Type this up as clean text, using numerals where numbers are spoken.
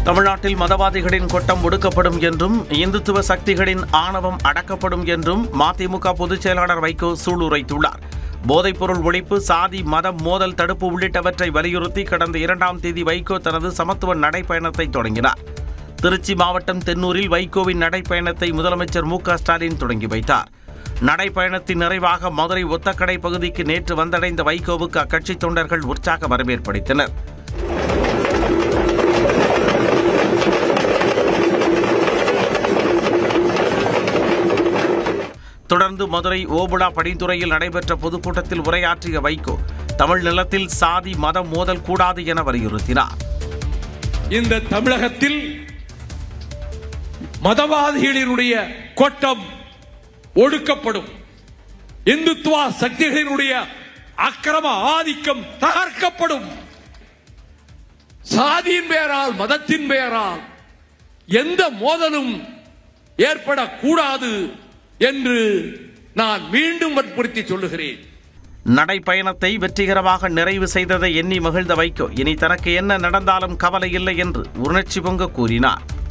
தமிழ்நாட்டில் மதவாதிகளின் கொட்டம் ஒடுக்கப்படும் என்றும் இந்துத்துவ சக்திகளின் ஆணவம் அடக்கப்படும் என்றும் மதிமுக பொதுச் செயலாளர் வைகோ சூளுரைத்துள்ளார். போதைப்பொருள் ஒழிப்பு, சாதி மதம் மோதல் தடுப்பு உள்ளிட்டவற்றை வலியுறுத்தி கடந்த 2ஆம் தேதி வைகோ தனது சமத்துவ நடைப்பயணத்தை தொடங்கினார். திருச்சி மாவட்டம் தென்னூரில் வைகோவின் நடைப்பயணத்தை முதலமைச்சர் மு.க.ஸ்டாலின் தொடங்கி வைத்தார். நடைப்பயணத்தின் நிறைவாக மதுரை ஒத்தக்கடை பகுதிக்கு நேற்று வந்தடைந்த வைகோவுக்கு அக்கட்சி தொண்டர்கள் உற்சாக வரவேற்பளித்தனர். தொடர்ந்து மதுரை ஓபுளா படித்துறையில் நடைபெற்ற பொதுக்கூட்டத்தில் உரையாற்றிய வைகோ தமிழ் நிலத்தில் சாதி மதம் மோதல் கூடாது என வலியுறுத்தினார். இந்த தமிழகத்தில் மதவாதிகளினுடைய கொட்டம் ஒடுக்கப்படும், இந்துத்துவ சக்திகளினுடைய அக்கிரம ஆதிக்கம் தகர்க்கப்படும். சாதியின் பெயரால், மதத்தின் பெயரால் எந்த மோதலும் ஏற்படக்கூடாது என்று நான் மீண்டும் வற்புறுத்தி சொல்லுகிறேன். நடைப்பயணத்தை வெற்றிகரமாக நிறைவு செய்ததை எண்ணி மகிழ்ந்த வைகோ இனி தனக்கு என்ன நடந்தாலும் கவலை இல்லை என்று உணர்ச்சி பொங்க கூறினார்.